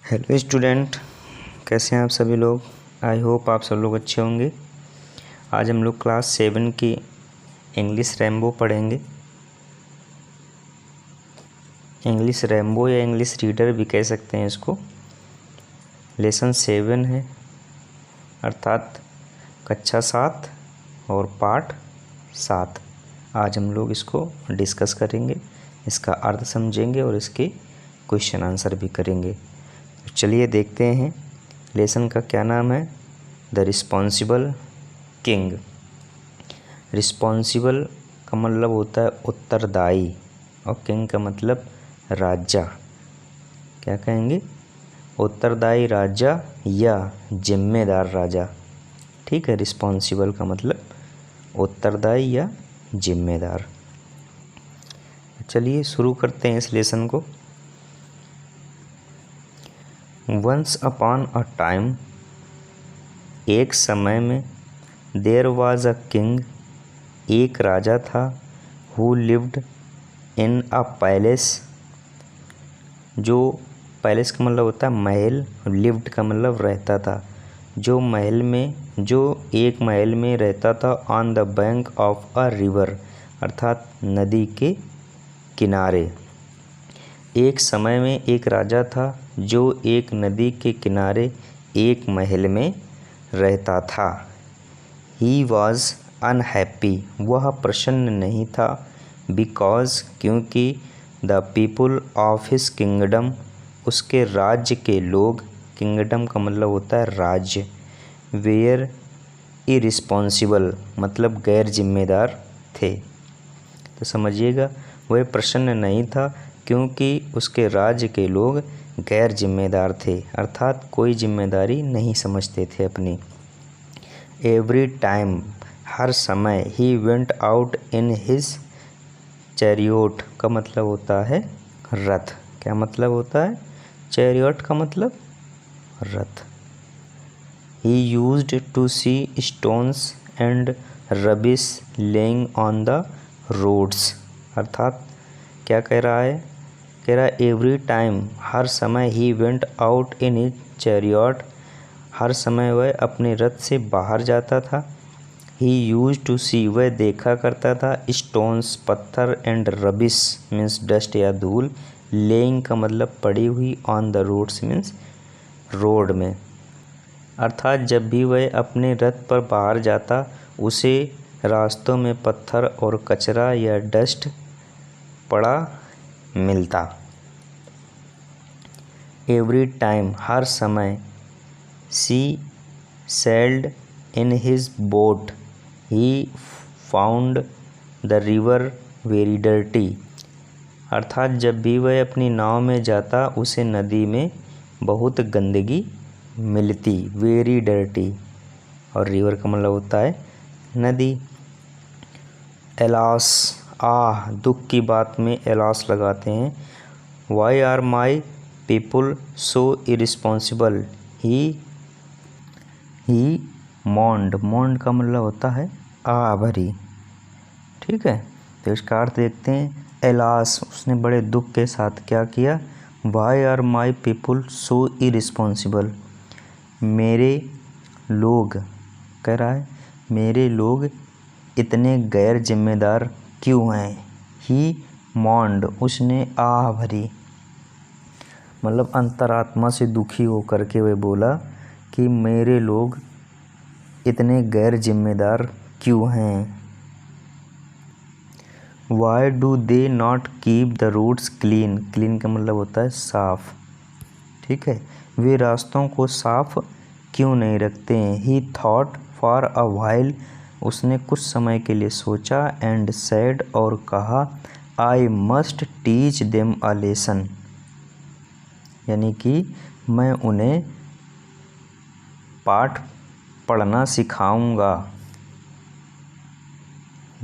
Hello student, कैसे हैं आप सभी लोग। आई होप आप सब लोग अच्छे होंगे। आज हम लोग क्लास 7 की इंग्लिश रैम्बो पढ़ेंगे। इंग्लिश रैम्बो या इंग्लिश रीडर भी कह सकते हैं इसको। लेसन 7 है, अर्थात कक्षा 7 और पाठ 7। आज हम लोग इसको डिस्कस करेंगे, इसका अर्थ समझेंगे और इसके क्वेश्चन आंसर भी करेंगे। चलिए देखते हैं लेसन का क्या नाम है। The responsible king. रिस्पॉन्सिबल का मतलब होता है उत्तरदायी और किंग का मतलब राजा। क्या कहेंगे? उत्तरदायी राजा या जिम्मेदार राजा। ठीक है, रिस्पॉन्सिबल का मतलब उत्तरदायी या जिम्मेदार। चलिए शुरू करते हैं इस लेसन को। वंस अपॉन अ टाइम, एक समय में, देयर वाज अ किंग, एक राजा था, who lived in a palace. जो पैलेस का मतलब होता है महल, लिव्ड का मतलब रहता था। जो एक महल में रहता था on the bank of a river, अर्थात नदी के किनारे। एक समय में एक राजा था जो एक नदी के किनारे एक महल में रहता था। ही वॉज अनहैप्पी, वह प्रसन्न नहीं था। बिकॉज, क्योंकि the people of his kingdom, उसके राज्य के लोग, किंगडम का मतलब होता है राज्य, वेयर इरिस्पॉन्सिबल मतलब गैर जिम्मेदार थे। तो समझिएगा, वह प्रसन्न नहीं था क्योंकि उसके राज्य के लोग गैर जिम्मेदार थे, अर्थात कोई जिम्मेदारी नहीं समझते थे अपनी। एवरी टाइम, हर समय, he went out in his chariot का मतलब होता है रथ। क्या मतलब होता है? चैरियोट का मतलब रथ। He used to see stones and rubbish laying on the roads, अर्थात क्या कह रहा है? कह रहा है एवरी टाइम, हर समय, he went out in his chariot, हर समय वह अपने रथ से बाहर जाता था। ही यूज टू सी, वह देखा करता था, स्टोन्स पत्थर, एंड रबिश मीन्स डस्ट या धूल, लेइंग का मतलब पड़ी हुई, on the roads means road में, अर्थात जब भी वह अपने रथ पर बाहर जाता उसे रास्तों में पत्थर और कचरा या डस्ट पड़ा मिलता। एवरी टाइम, हर समय, she sailed in his boat, he found the river very dirty, अर्थात जब भी वह अपनी नाव में जाता उसे नदी में बहुत गंदगी मिलती, वेरी डर्टी, और रिवर का मतलब होता है नदी। एलास, आह, दुख की बात में एलास लगाते हैं। Why are my people so irresponsible, he moaned, moaned का मतलब होता है आह भरी। ठीक है, तो इसका अर्थ देखते हैं। एलास, उसने बड़े दुख के साथ क्या किया? Why are my people so irresponsible, मेरे लोग, कह रहा है मेरे लोग इतने गैर जिम्मेदार क्यों हैं। ही मॉन्ड, उसने आह भरी, मतलब अंतरात्मा से दुखी होकर के वह बोला कि मेरे लोग इतने गैर जिम्मेदार क्यों हैं। Why do they not keep the roads clean, clean का मतलब होता है साफ। ठीक है, वे रास्तों को साफ क्यों नहीं रखते हैं। ही थॉट फॉर अ व्हाइल, उसने कुछ समय के लिए सोचा, एंड सेड, और कहा, I must teach them a lesson, यानी कि मैं उन्हें पाठ पढ़ना सिखाऊंगा,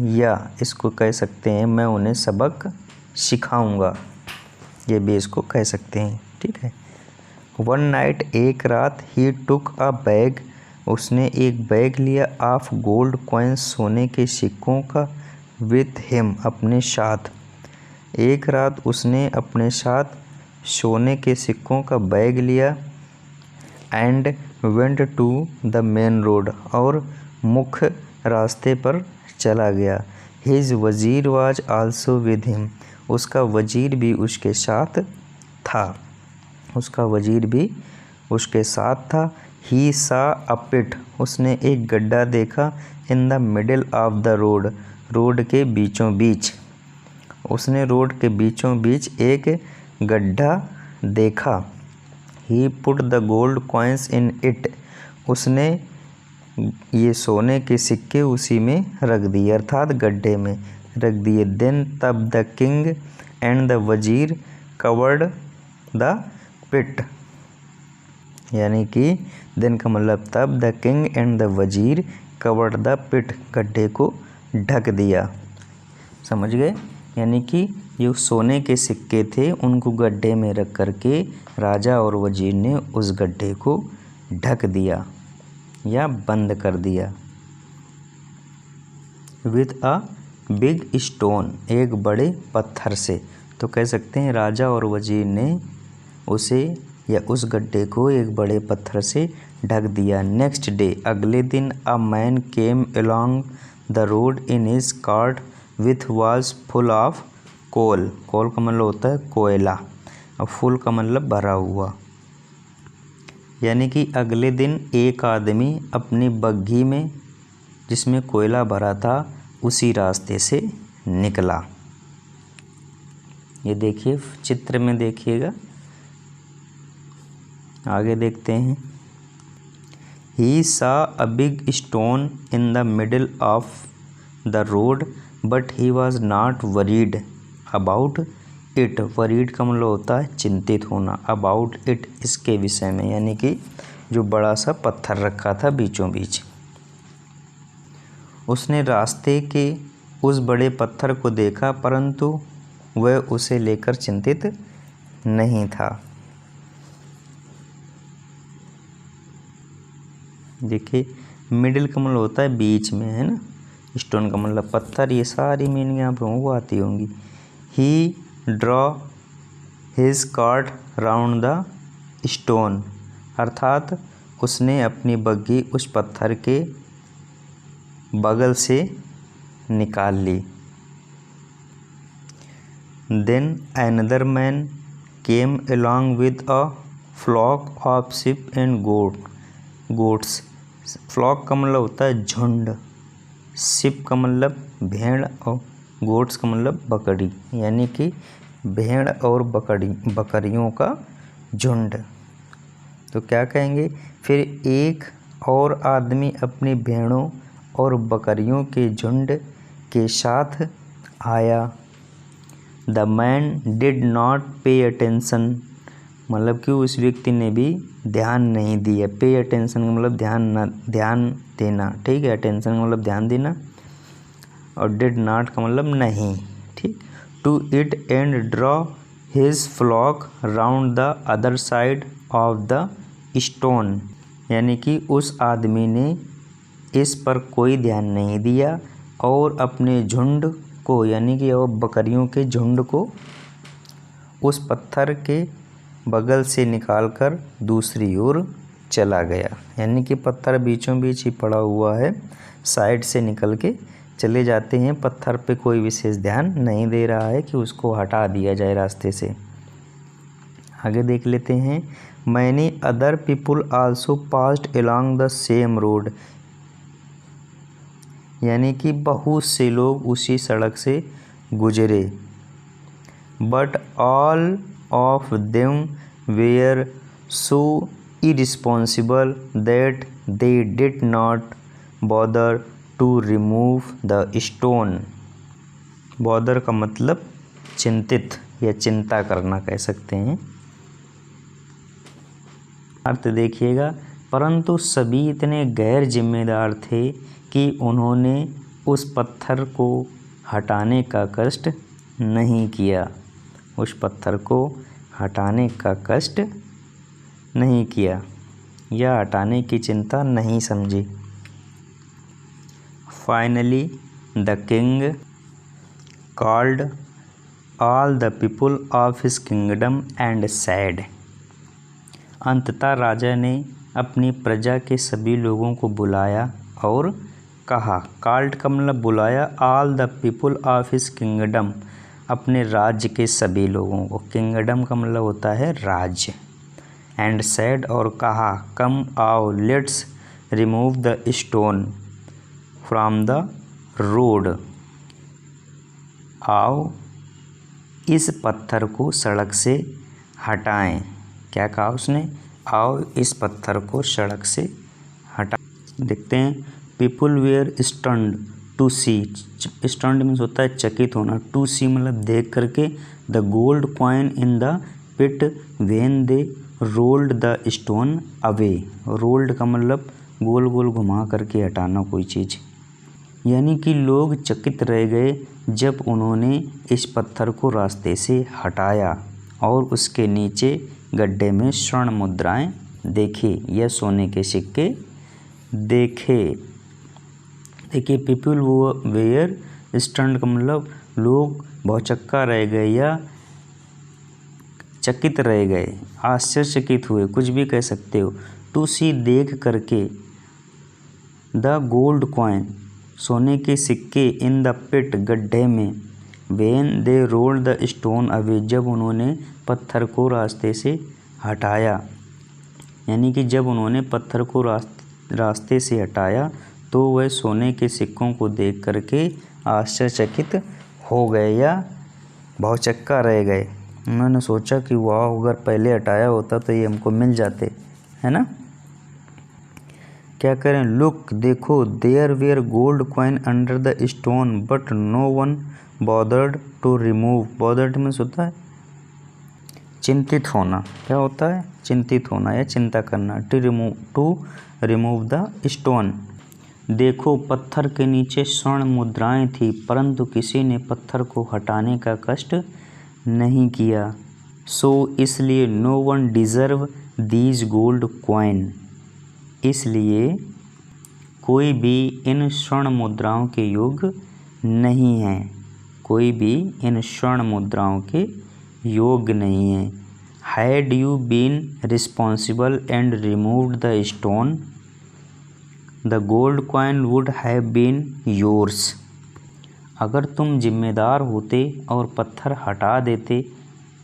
या इसको कह सकते हैं मैं उन्हें सबक सिखाऊंगा, ये भी इसको कह सकते हैं। ठीक है। वन नाइट, एक रात, ही टुक अ बैग, उसने एक बैग लिया, ऑफ गोल्ड कॉइन्स, सोने के सिक्कों का, विथ हिम, अपने साथ। एक रात उसने अपने साथ सोने के सिक्कों का बैग लिया and went to the main road, और मुख्य रास्ते पर चला गया। हिज वजीर वाज आल्सो विद हिम, उसका वजीर भी उसके साथ था, उसका वजीर भी उसके साथ था। ही सा अ पिट, उसने एक गड्ढा देखा in the middle of the road, road के बीचों बीच, उसने रोड के बीचों बीच एक गड्ढा देखा। He put the gold coins in it, उसने ये सोने के सिक्के उसी में रख दिए, अर्थात गड्ढे में रख दिए। देन तब द किंग एंड द वजीर कवर्ड द पिट, यानी कि देन का मतलब तब द किंग एंड द वजीर कवर्ड द पिट, गड्ढे को ढक दिया। समझ गए? यानी कि जो सोने के सिक्के थे उनको गड्ढे में रख करके राजा और वजीर ने उस गड्ढे को ढक दिया या बंद कर दिया। विथ अ बिग स्टोन, एक बड़े पत्थर से, तो कह सकते हैं राजा और वजीर ने उसे या उस गड्ढे को एक बड़े पत्थर से ढक दिया। नेक्स्ट डे, अगले दिन, a man came along the road in his cart with was full of coal, coal का मतलब होता है कोयला, और फुल का मतलब भरा हुआ। यानी कि अगले दिन एक आदमी अपनी बग्घी में जिसमें कोयला भरा था उसी रास्ते से निकला। ये देखिए चित्र में देखिएगा, आगे देखते हैं। ही saw a big stone in the middle of the road but he was not worried about it, worried का मतलब होता है चिंतित होना, अबाउट इट इसके विषय में, यानी कि जो बड़ा सा पत्थर रखा था बीचों बीच। उसने रास्ते के उस बड़े पत्थर को देखा परंतु वह उसे लेकर चिंतित नहीं था। देखिए मिडिल का मतलब होता है बीच में, है ना, स्टोन का मतलब पत्थर, ये सारी मीनिंग आप लोगों को आती होंगी। He draw his cart round the stone, अर्थात उसने अपनी बग्घी उस पत्थर के बगल से निकाल ली। Then another man came along with a flock of sheep and goats, flock का मतलब होता है झुंड, शिप का मतलब भेड़ और गोट्स का मतलब बकरी, यानी कि भेड़ और बकरियों का झुंड। तो क्या कहेंगे फिर, एक और आदमी अपनी भेड़ों और बकरियों के झुंड के साथ आया। The man did not pay attention, मतलब कि उस व्यक्ति ने भी ध्यान नहीं दिया। पे अटेंशन का मतलब ध्यान देना, ठीक है, अटेंशन का मतलब ध्यान देना, और डिड नॉट का मतलब नहीं, ठीक। To it and draw his flock round the other side of the stone, यानी कि उस आदमी ने इस पर कोई ध्यान नहीं दिया और अपने झुंड को, यानी कि और बकरियों के झुंड को उस पत्थर के बगल से निकालकर दूसरी ओर चला गया। यानी कि पत्थर बीचों बीच ही पड़ा हुआ है, साइड से निकल के चले जाते हैं, पत्थर पे कोई विशेष ध्यान नहीं दे रहा है कि उसको हटा दिया जाए रास्ते से। आगे देख लेते हैं। Many other people also passed along the same road, यानी कि बहुत से लोग उसी सड़क से गुजरे। But all of them were so irresponsible that they did not bother to remove the stone. Bother का मतलब चिंतित या चिंता करना कह सकते हैं। अर्थ देखिएगा, परंतु सभी इतने गैर जिम्मेदार थे कि उन्होंने उस पत्थर को हटाने का कष्ट नहीं किया, उस पत्थर को हटाने का कष्ट नहीं किया या हटाने की चिंता नहीं समझी। Finally the king called all the people of his kingdom and sad. अंततः राजा ने अपनी प्रजा के सभी लोगों को बुलाया और कहा। कॉल्ड का मतलब बुलाया, all the people of his kingdom, अपने राज्य के सभी लोगों को। किंगडम का मतलब होता है राज्य। एंड सैड और कहा, कम आओ, let's remove the stone from the road. आओ इस पत्थर को सड़क से हटाएं। क्या कहा उसने? आओ इस पत्थर को सड़क से हटाएं। देखते हैं, people were stunned to see. Stunned means होता है चकित होना, टू सी मतलब देख करके, the gold coin in the pit when they rolled the stone away. Rolled का मतलब गोल गोल घुमा करके हटाना कोई चीज़, यानी कि लोग चकित रह गए जब उन्होंने इस पत्थर को रास्ते से हटाया और उसके नीचे गड्ढे में स्वर्ण मुद्राएं देखी या सोने के सिक्के देखे। देखिए, पीपल वेयर स्टन्ड का मतलब लोग भौचक्का रह गए या चकित रह गए, आश्चर्यचकित हुए, कुछ भी कह सकते हो। टू सी देख करके, द गोल्ड कॉइन सोने के सिक्के, इन द पिट गड्ढे में, when they rolled the stone away जब उन्होंने पत्थर को रास्ते से हटाया। यानी कि जब उन्होंने पत्थर को रास्ते से हटाया तो वह सोने के सिक्कों को देख करके आश्चर्यचकित हो गए या भौचक्का रह गए। उन्होंने सोचा कि वाह, अगर पहले हटाया होता तो ये हमको मिल जाते, है ना। क्या करें? लुक, देखो, there were gold coin under the stone but no one bothered to remove. Bothered means होता है चिंतित होना। क्या होता है? चिंतित होना या चिंता करना। To remove the stone. देखो, पत्थर के नीचे स्वर्ण मुद्राएं थी, परंतु किसी ने पत्थर को हटाने का कष्ट नहीं किया। सो इसलिए no one deserve these gold coin. इसलिए कोई भी इन स्वर्ण मुद्राओं के योग्य नहीं है। कोई भी इन स्वर्ण मुद्राओं के योग्य नहीं है। Had you been responsible and removed the stone, the gold coin would have been yours. अगर तुम जिम्मेदार होते और पत्थर हटा देते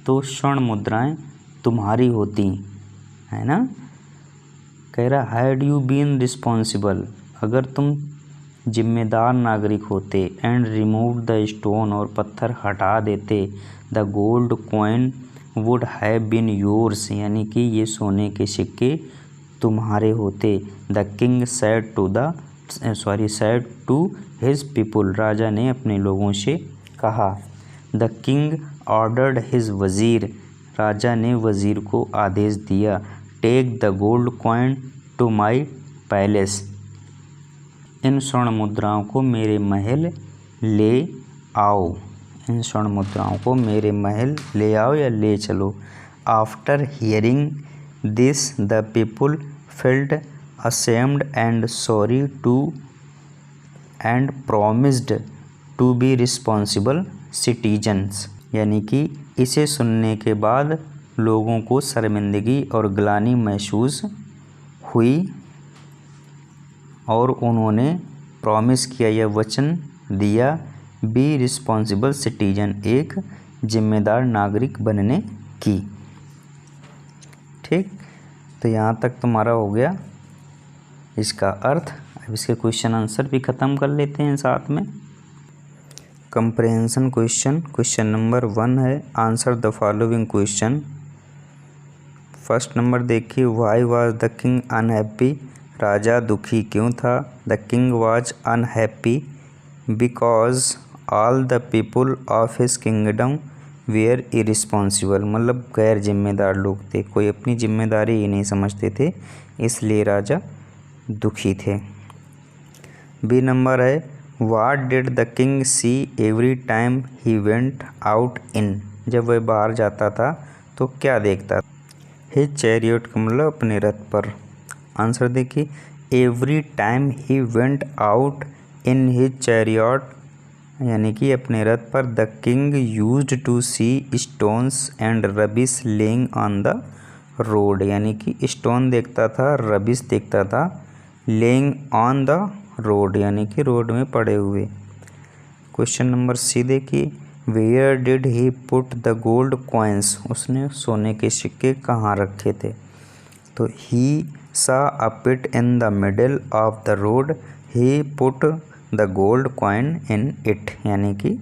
तो स्वर्ण मुद्राएं तुम्हारी होती, है ना। कह रहा, हैड यू बीन रिस्पॉन्सिबल, अगर तुम जिम्मेदार नागरिक होते, एंड रिमूव द स्टोन और पत्थर हटा देते, the gold coin would have been yours, यानी कि ये सोने के सिक्के तुम्हारे होते। The king said to his people, राजा ने अपने लोगों से कहा। द किंग ऑर्डर्ड हिज वज़ीर, राजा ने वज़ीर को आदेश दिया। Take the gold coin to my palace, इन स्वर्ण मुद्राओं को मेरे महल ले आओ। इन स्वर्ण मुद्राओं को मेरे महल ले आओ या ले चलो। After hearing this the people felt ashamed and sorry too and promised to be responsible citizens, यानी कि इसे सुनने के बाद लोगों को शर्मिंदगी और ग्लानि महसूस हुई और उन्होंने प्रॉमिस किया या वचन दिया, बी रिस्पॉन्सिबल सिटीजन, एक जिम्मेदार नागरिक बनने की। ठीक, तो यहाँ तक तुम्हारा हो गया इसका अर्थ। अब इसके क्वेश्चन आंसर भी ख़त्म कर लेते हैं साथ में। कंप्रहेंशन क्वेश्चन नंबर 1 है, answer the following question. First number देखिए, why was the king unhappy, राजा दुखी क्यों था। The king was unhappy because all the people of his kingdom were irresponsible, मतलब गैर जिम्मेदार लोग थे, कोई अपनी जिम्मेदारी ही नहीं समझते थे, इसलिए राजा दुखी थे। बी नंबर है, what did the king see every time he went out इन, जब वह बाहर जाता था तो क्या देखता। हिज चैरियट का मतलब अपने रथ पर। आंसर देखिए, every time he went out in his chariot यानी कि अपने रथ पर the king used to see stones and rubbish laying on the road, यानी कि स्टोन देखता था, रबिश देखता था, लेइंग ऑन द रोड यानी कि रोड में पड़े हुए। क्वेश्चन नंबर सी देखिए, where did he put the gold coins, उसने सोने के सिक्के कहाँ रखे थे। तो he saw a pit in the middle of the road, he put the gold coin in it, यानी कि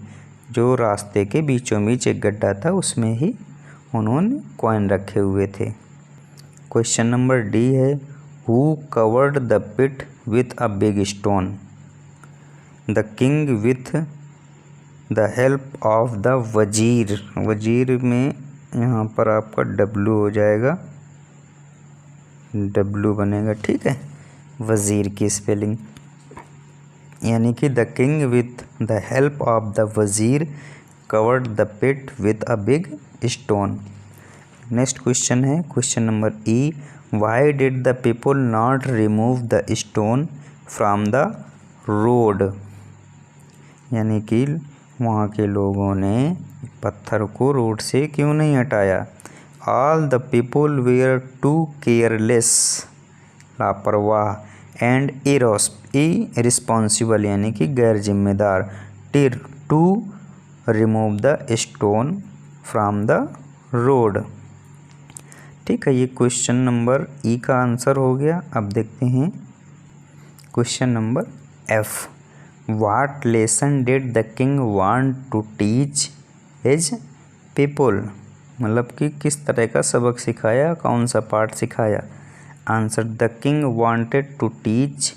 जो रास्ते के बीचों बीच एक गड्ढा था उसमें ही उन्होंने कॉइन रखे हुए थे। क्वेश्चन नंबर डी है, who covered the pit with a big stone, the king with the help of the वजीर। वजीर में यहाँ पर आपका डब्लू हो जाएगा, डब्लू बनेगा, ठीक है, वजीर की स्पेलिंग, यानी कि the king with the help of the वजीर covered the pit with a big stone. Next question है question number E, why did the people not remove the stone from the road, यानी कि वहाँ के लोगों ने पत्थर को रोड से क्यों नहीं हटाया। All the people were too careless, लापरवाह, एंड इरिस्पॉन्सिबल यानी कि गैर जिम्मेदार, to remove the stone from the road. ठीक है, ये क्वेश्चन नंबर ई का आंसर हो गया। अब देखते हैं question number F, what lesson did the king want to teach his people, मतलब कि किस तरह का सबक सिखाया, कौन सा पाठ सिखाया। Answer, the king wanted to teach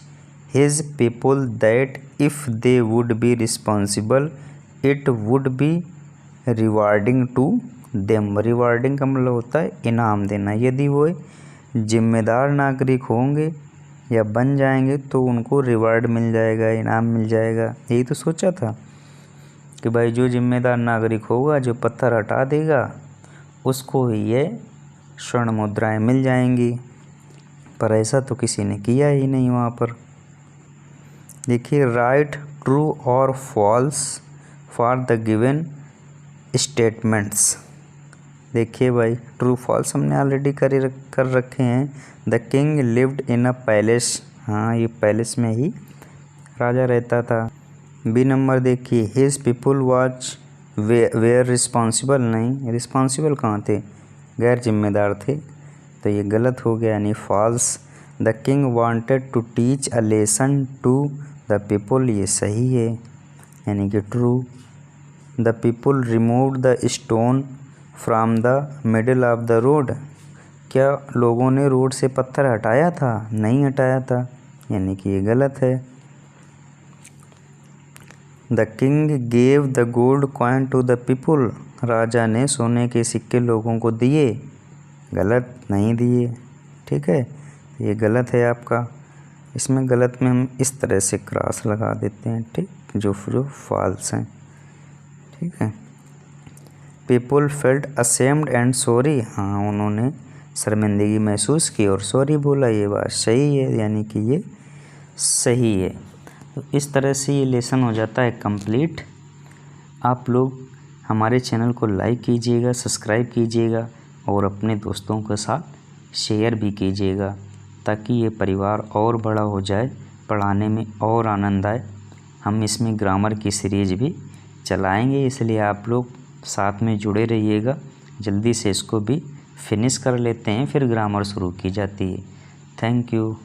his people that if they would be responsible it would be rewarding to them. Rewarding का मतलब होता है इनाम देना, यदि वो जिम्मेदार नागरिक होंगे या बन जाएंगे तो उनको रिवार्ड मिल जाएगा, इनाम मिल जाएगा। यही तो सोचा था कि भाई जो जिम्मेदार नागरिक होगा, जो पत्थर हटा देगा, उसको ही ये स्वर्ण मुद्राएं मिल जाएंगी, पर ऐसा तो किसी ने किया ही नहीं वहाँ पर। देखिए, राइट ट्रू और false for the given statements. देखिए भाई, ट्रू फॉल्स हमने ऑलरेडी कर रखे हैं। The king lived in a palace, हाँ ये पैलेस में ही राजा रहता था। बी नंबर देखिए, his people was were responsible, नहीं रिस्पॉन्सिबल कहाँ थे, गैर जिम्मेदार थे, तो ये गलत हो गया यानी false. The king wanted to teach a lesson to the people, ये सही है यानी कि true. The people removed the stone from the middle of the road, क्या लोगों ने रोड से पत्थर हटाया था, नहीं हटाया था, यानी कि ये गलत है। The king gave the gold coin to the people, राजा ने सोने के सिक्के लोगों को दिए, गलत, नहीं दिए, ठीक है, ये गलत है आपका। इसमें गलत में हम इस तरह से क्रॉस लगा देते हैं, ठीक, जो फॉल्स हैं, ठीक है। People felt ashamed and sorry, हाँ उन्होंने शर्मिंदगी महसूस की और सॉरी बोला, ये बात सही है, यानी कि ये सही है। तो इस तरह से ये लेसन हो जाता है कंप्लीट। आप लोग हमारे चैनल को लाइक कीजिएगा, सब्सक्राइब कीजिएगा और अपने दोस्तों के साथ शेयर भी कीजिएगा, ताकि ये परिवार और बड़ा हो जाए, पढ़ाने में और आनंद आए। हम इसमें ग्रामर की सीरीज भी चलाएंगे, इसलिए आप लोग साथ में जुड़े रहिएगा। जल्दी से इसको भी फिनिश कर लेते हैं, फिर ग्रामर शुरू की जाती है। Thank you.